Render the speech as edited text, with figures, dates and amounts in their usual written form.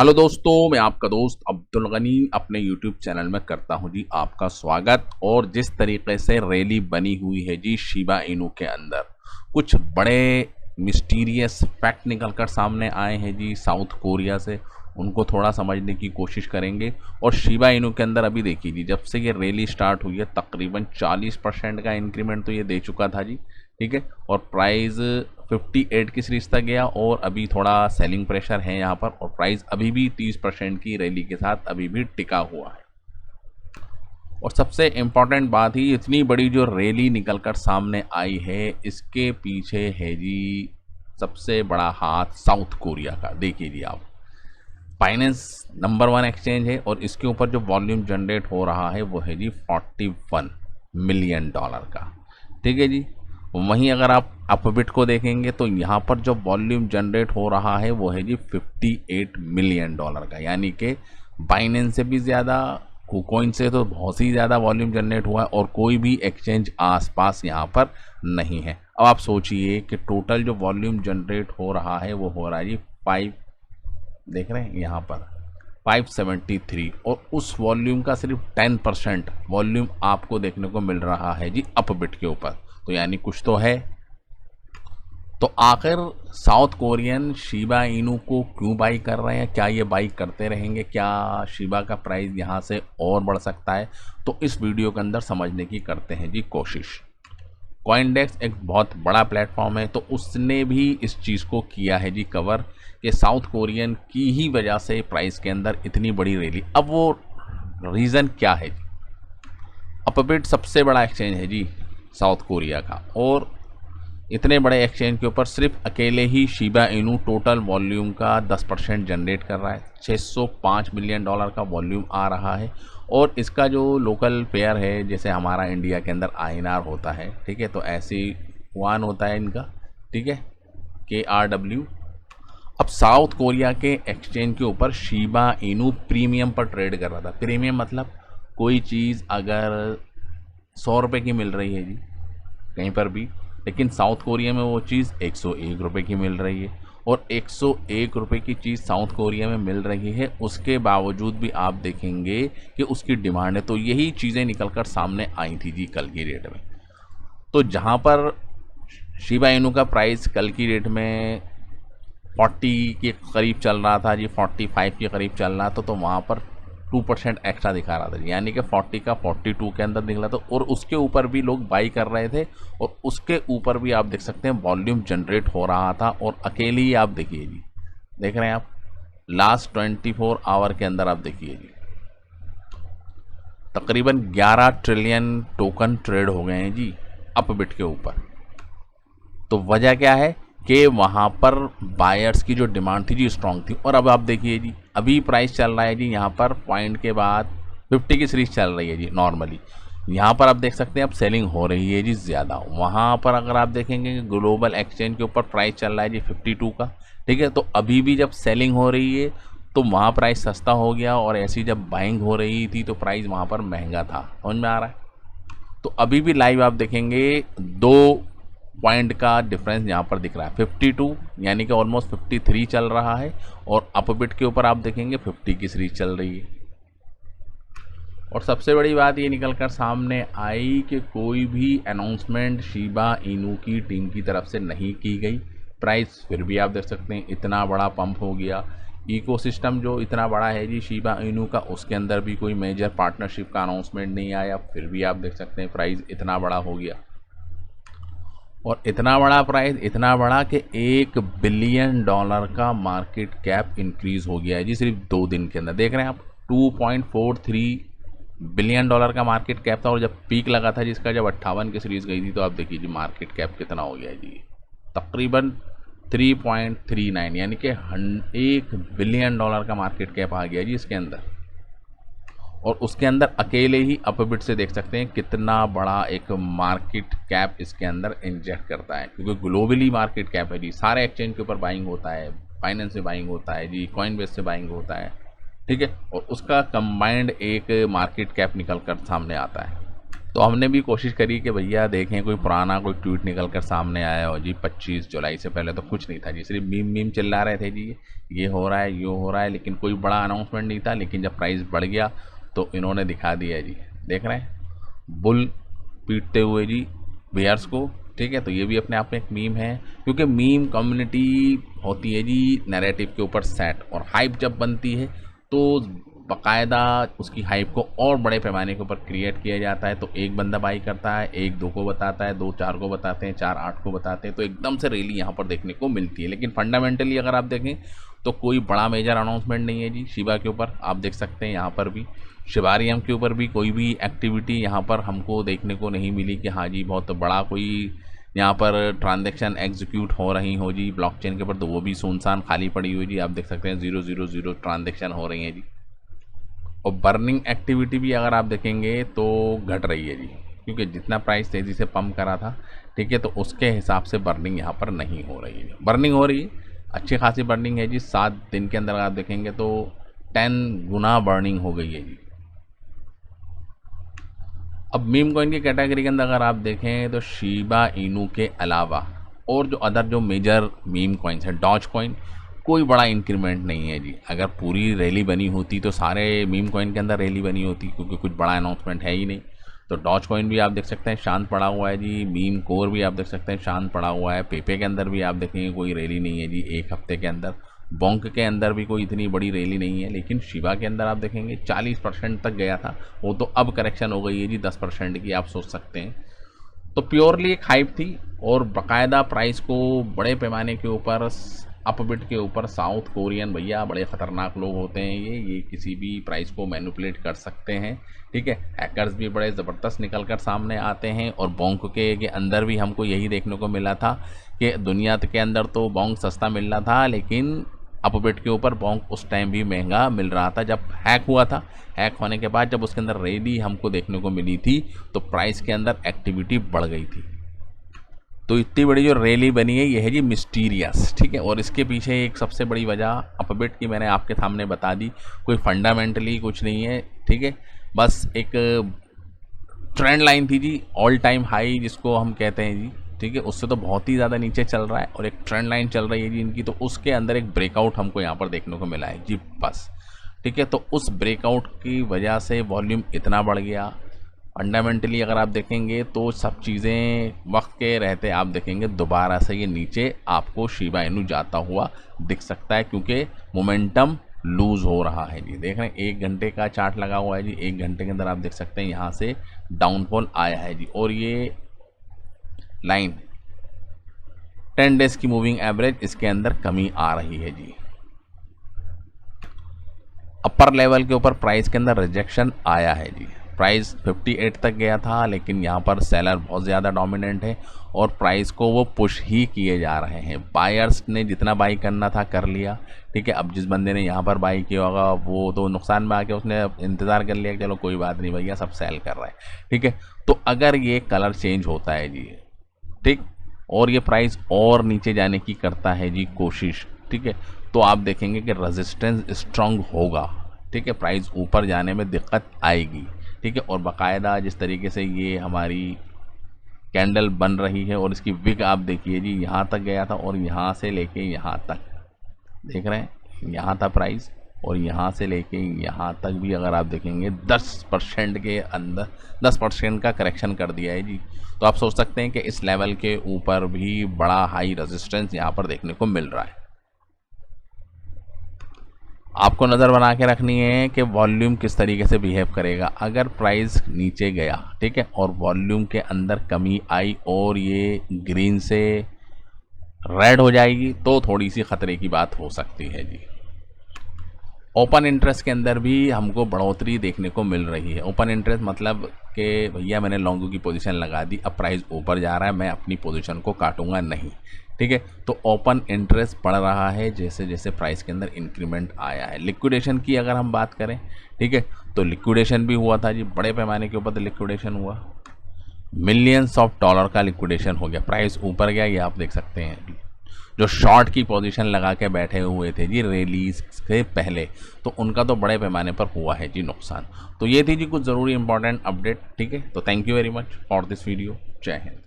Hello दोस्तों, मैं आपका दोस्त अब्दुल गनी अपने यूट्यूब चैनल में करता हूं जी आपका स्वागत। और जिस तरीके से रैली बनी हुई है जी शिबा इनू के अंदर, कुछ बड़े मिस्टीरियस फैक्ट निकल कर सामने आए हैं जी साउथ कोरिया से। उनको थोड़ा समझने की कोशिश करेंगे। और शिबा इनू के अंदर अभी देखिए जी, जब से ये रैली स्टार्ट हुई है तकरीबन 40% का इंक्रीमेंट तो ये दे चुका था जी। ठीक है, और प्राइस 58 की सीरीज तक गया और अभी थोड़ा सेलिंग प्रेशर है यहाँ पर, और प्राइस अभी भी 30% की रैली के साथ अभी भी टिका हुआ है। और सबसे इम्पॉर्टेंट बात ही, इतनी बड़ी जो रैली निकल कर सामने आई है, इसके पीछे है जी सबसे बड़ा हाथ साउथ कोरिया का। देखिए जी आप, बाइनेंस नंबर 1 एक्सचेंज है और इसके ऊपर जो वॉल्यूम जनरेट हो रहा है वो है जी $41 मिलियन का। ठीक है जी। वहीं अगर आप अपबिट को देखेंगे तो यहाँ पर जो वॉल्यूम जनरेट हो रहा है वो है जी $58 मिलियन का, यानी कि बाइनेंस से भी ज़्यादा, कुकोइन से तो बहुत ही ज़्यादा वॉल्यूम जनरेट हुआ है और कोई भी एक्सचेंज आसपास यहाँ पर नहीं है। अब आप सोचिए कि टोटल जो वॉल्यूम जनरेट हो रहा है वो हो रहा है जी 5, देख रहे हैं यहाँ पर 573, और उस वॉल्यूम का सिर्फ 10% वॉल्यूम आपको देखने को मिल रहा है जी अपबिट के ऊपर। तो यानी कुछ तो है। तो आखिर साउथ कोरियन शिबा इनू को क्यों बाई कर रहे हैं? क्या ये बाई करते रहेंगे? क्या शिबा का प्राइस यहाँ से और बढ़ सकता है? तो इस वीडियो के अंदर समझने की करते हैं जी कोशिश। कॉइनडेक्स एक बहुत बड़ा प्लेटफॉर्म है, तो उसने भी इस चीज़ को किया है जी कवर, कि साउथ कोरियन की ही वजह से प्राइस के अंदर इतनी बड़ी रैली। अब वो रीज़न क्या है जी? अपबिट सबसे बड़ा एक्सचेंज है जी साउथ कोरिया का, और इतने बड़े एक्सचेंज के ऊपर सिर्फ अकेले ही शिबा इनू टोटल वॉल्यूम का 10% जनरेट कर रहा है। $605 मिलियन का वॉल्यूम आ रहा है। और इसका जो लोकल पेयर है, जैसे हमारा इंडिया के अंदर INR होता है, ठीक है, तो ऐसे युआन होता है इनका, ठीक है, KRW। अब साउथ कोरिया के एक्सचेंज के ऊपर शिबा इनू प्रीमियम पर ट्रेड कर रहा था। प्रीमियम मतलब कोई चीज़ अगर 100 रुपये की मिल रही है जी कहीं पर भी, लेकिन साउथ कोरिया में वो चीज़ 101 रुपये की मिल रही है। और 101 रुपये की चीज़ साउथ कोरिया में मिल रही है, उसके बावजूद भी आप देखेंगे कि उसकी डिमांड है। तो यही चीज़ें निकल कर सामने आई थी जी कल की डेट में। तो जहाँ पर शिबा इनू का प्राइस कल की डेट में 40 के करीब चल रहा था जी, 45 के करीब चल रहा था, तो वहाँ पर 2% एक्स्ट्रा दिखा रहा था, यानी कि 40 का 42 के अंदर निकला था। और उसके ऊपर भी लोग बाई कर रहे थे, और उसके ऊपर भी आप देख सकते हैं वॉल्यूम जनरेट हो रहा था। और अकेले ही आप देखिए जी, देख रहे हैं आप, लास्ट 24 आवर के अंदर आप देखिए जी तकरीबन 11 ट्रिलियन टोकन ट्रेड हो गए हैं जी अपबिट के ऊपर। तो वजह क्या है कि वहाँ पर बायर्स की जो डिमांड थी जी स्ट्रांग थी। और अब आप देखिए जी, अभी प्राइस चल रहा है जी यहाँ पर पॉइंट के बाद 50 की सीरीज चल रही है जी नॉर्मली। यहाँ पर आप देख सकते हैं अब सेलिंग हो रही है जी ज़्यादा। वहाँ पर अगर आप देखेंगे ग्लोबल एक्सचेंज के ऊपर प्राइस चल रहा है जी 52 का, ठीक है। तो अभी भी जब सेलिंग हो रही है तो वहाँ प्राइस सस्ता हो गया, और ऐसी जब बाइंग हो रही थी तो प्राइस वहाँ पर महंगा था। समझ में आ रहा है? तो अभी भी लाइव आप देखेंगे 2 पॉइंट का डिफरेंस यहाँ पर दिख रहा है। 52 यानी कि ऑलमोस्ट 53 चल रहा है, और अपबिट के ऊपर आप देखेंगे 50 की सीरीज चल रही है। और सबसे बड़ी बात ये निकल कर सामने आई कि कोई भी अनाउंसमेंट शिबा इनू की टीम की तरफ से नहीं की गई। प्राइस फिर भी आप देख सकते हैं इतना बड़ा पंप हो गया। इकोसिस्टम जो इतना बड़ा है जी शिबा इनू का, उसके अंदर भी कोई मेजर पार्टनरशिप का अनाउंसमेंट नहीं आया, फिर भी आप देख सकते हैं प्राइस इतना बड़ा हो गया। और इतना बड़ा प्राइस, इतना बड़ा कि $1 बिलियन का मार्केट कैप इंक्रीज हो गया है जी सिर्फ 2 दिन के अंदर। देख रहे हैं आप, $2.43 बिलियन का मार्केट कैप था, और जब पीक लगा था जिसका, जब 58 की सीरीज गई थी, तो आप देखिए जी मार्केट कैप कितना हो गया है जी, तकरीबन 3.39, यानी कि $1 बिलियन का मार्केट कैप आ गया जी इसके अंदर। और उसके अंदर अकेले ही अपबिट से देख सकते हैं कितना बड़ा एक मार्केट कैप इसके अंदर इंजेक्ट करता है, क्योंकि ग्लोबली मार्केट कैप है जी। सारे एक्सचेंज के ऊपर बाइंग होता है, फाइनेंस से बाइंग होता है जी, कॉइनबेस से बाइंग होता है, ठीक है, और उसका कंबाइंड एक मार्केट कैप निकल कर सामने आता है। तो हमने भी कोशिश करी कि भैया देखें कोई पुराना कोई ट्वीट निकल कर सामने आया हो जी। 25 जुलाई से पहले तो कुछ नहीं था जी, सिर्फ मीम मीम चिल्ला रहे थे जी, ये हो रहा है, ये हो रहा है, लेकिन कोई बड़ा अनाउंसमेंट नहीं था। लेकिन जब प्राइस बढ़ गया तो इन्होंने दिखा दिया जी, देख रहे हैं बुल पीटते हुए जी बेयर्स को। ठीक है, तो ये भी अपने आप में एक मीम है, क्योंकि मीम कम्युनिटी होती है जी नैरेटिव के ऊपर सेट, और हाइप जब बनती है तो बाकायदा उसकी हाइप को और बड़े पैमाने के ऊपर क्रिएट किया जाता है। तो एक बंदा बाई करता है, एक दो को बताता है, दो चार को बताते हैं, चार आठ को बताते हैं, तो एकदम से रैली यहाँ पर देखने को मिलती है। लेकिन फंडामेंटली अगर आप देखें तो कोई बड़ा मेजर अनाउंसमेंट नहीं है जी शिबा के ऊपर। आप देख सकते हैं यहाँ पर भी शिबारियम के ऊपर भी कोई भी एक्टिविटी यहाँ पर हमको देखने को नहीं मिली कि हाँ जी बहुत बड़ा कोई यहाँ पर ट्रांजैक्शन एग्जीक्यूट हो रही हो जी ब्लॉकचेन के ऊपर। तो वो भी सुनसान खाली पड़ी हुई जी, आप देख सकते हैं 000 ट्रांजैक्शन हो रही हैं जी। और बर्निंग एक्टिविटी भी अगर आप देखेंगे तो घट रही है जी, क्योंकि जितना प्राइस तेज़ी से पंप करा था, ठीक है, तो उसके हिसाब से बर्निंग यहाँ पर नहीं हो रही है। बर्निंग हो रही है, अच्छी खासी बर्निंग है जी। 7 दिन के अंदर आप देखेंगे तो 10 गुना बर्निंग हो गई है जी। अब मीम कॉइन की कैटेगरी के अंदर अगर आप देखें तो शिबा इनू के अलावा और जो अदर जो मेजर मीम कॉइन्स हैं, डॉज कॉइन, कोई बड़ा इंक्रीमेंट नहीं है जी। अगर पूरी रैली बनी होती तो सारे मीम कॉइन के अंदर रैली बनी होती, क्योंकि कुछ बड़ा अनाउंसमेंट है ही नहीं। तो डॉज कॉइन भी आप देख सकते हैं शांत पड़ा हुआ है जी। मीम कोर भी आप देख सकते हैं शांत पड़ा हुआ है। पेपे के अंदर भी आप देखेंगे कोई रैली नहीं है जी एक हफ्ते के अंदर। बोंक के अंदर भी कोई इतनी बड़ी रैली नहीं है। लेकिन शिबा के अंदर आप देखेंगे 40% तक गया था, वो तो अब करेक्शन हो गई है जी 10% की, आप सोच सकते हैं। तो प्योरली एक हाइप थी, और बाकायदा प्राइस को बड़े पैमाने के ऊपर अपबिट के ऊपर साउथ कोरियन भैया बड़े ख़तरनाक लोग होते हैं ये किसी भी प्राइस को मैनिपुलेट कर सकते हैं। ठीक है, हैकर्स भी बड़े ज़बरदस्त निकल कर सामने आते हैं। और बोंक के अंदर भी हमको यही देखने को मिला था कि दुनिया के अंदर तो बोंक सस्ता मिल रहा था, लेकिन अपबिट के ऊपर बोंक उस टाइम भी महंगा मिल रहा था जब हैक हुआ था। हैक होने के बाद जब उसके अंदर रैली हमको देखने को मिली थी तो प्राइस के अंदर एक्टिविटी बढ़ गई थी। तो इतनी बड़ी जो रैली बनी है ये है जी मिस्टीरियस। ठीक है, और इसके पीछे एक सबसे बड़ी वजह अपबिट की मैंने आपके सामने बता दी। कोई फंडामेंटली कुछ नहीं है, ठीक है, बस एक ट्रेंड लाइन थी जी, ऑल टाइम हाई जिसको हम कहते हैं जी, ठीक है, उससे तो बहुत ही ज़्यादा नीचे चल रहा है, और एक ट्रेंड लाइन चल रही है जी इनकी। तो उसके अंदर एक ब्रेकआउट हमको यहाँ पर देखने को मिला है जी बस। ठीक है, तो उस ब्रेकआउट की वजह से वॉल्यूम इतना बढ़ गया। फंडामेंटली अगर आप देखेंगे तो सब चीज़ें वक्त के रहते आप देखेंगे दोबारा से ये नीचे आपको शिबा इनू जाता हुआ दिख सकता है, क्योंकि मोमेंटम लूज़ हो रहा है जी। देख रहे हैं 1 घंटे का चार्ट लगा हुआ है जी, 1 घंटे के अंदर आप देख सकते हैं यहाँ से डाउनफॉल आया है जी। और ये लाइन 10 डेज की मूविंग एवरेज, इसके अंदर कमी आ रही है जी। अपर लेवल के ऊपर प्राइस के अंदर रिजेक्शन आया है जी। प्राइस 58 तक गया था, लेकिन यहाँ पर सेलर बहुत ज़्यादा डोमिनेंट है और प्राइस को वो पुश ही किए जा रहे हैं। बायर्स ने जितना बाई करना था कर लिया। ठीक है, अब जिस बंदे ने यहाँ पर बाई किया होगा वो तो नुकसान में आके उसने इंतज़ार कर लिया, चलो कोई बात नहीं भैया सब सेल कर रहा है। ठीक है, तो अगर ये कलर चेंज होता है जी, ठीक, और ये प्राइस और नीचे जाने की करता है जी कोशिश, ठीक है, तो आप देखेंगे कि रेजिस्टेंस स्ट्रांग होगा। ठीक है, प्राइस ऊपर जाने में दिक्कत आएगी। ठीक है, और बाकायदा जिस तरीके से ये हमारी कैंडल बन रही है और इसकी विग आप देखिए जी, यहाँ तक गया था और यहाँ से लेके यहाँ तक देख रहे हैं, यहाँ था प्राइस और यहाँ से लेके यहाँ तक भी अगर आप देखेंगे 10% के अंदर 10% का करेक्शन कर दिया है जी। तो आप सोच सकते हैं कि इस लेवल के ऊपर भी बड़ा हाई रेजिस्टेंस यहाँ पर देखने को मिल रहा है। आपको नज़र बना के रखनी है कि वॉल्यूम किस तरीके से बिहेव करेगा। अगर प्राइस नीचे गया, ठीक है, और वॉल्यूम के अंदर कमी आई और ये ग्रीन से रेड हो जाएगी तो थोड़ी सी ख़तरे की बात हो सकती है जी। ओपन इंटरेस्ट के अंदर भी हमको बढ़ोतरी देखने को मिल रही है। ओपन इंटरेस्ट मतलब कि भैया मैंने लॉन्गो की पोजीशन लगा दी, अब प्राइस ऊपर जा रहा है, मैं अपनी पोजीशन को काटूंगा नहीं। ठीक है, तो ओपन इंटरेस्ट बढ़ रहा है जैसे जैसे प्राइस के अंदर इंक्रीमेंट आया है। लिक्विडेशन की अगर हम बात करें, ठीक है, तो लिक्विडेशन भी हुआ था जी, बड़े पैमाने के ऊपर लिक्विडेशन हुआ, मिलियंस ऑफ डॉलर का लिक्विडेशन हो गया। प्राइस ऊपर गया, ये आप देख सकते हैं। जो शॉर्ट की पोजीशन लगा के बैठे हुए थे जी रिलीज से पहले, तो उनका तो बड़े पैमाने पर हुआ है जी नुकसान। तो ये थी जी कुछ ज़रूरी इंपॉर्टेंट अपडेट। ठीक है, तो thank you very much for this video. जय हिंद।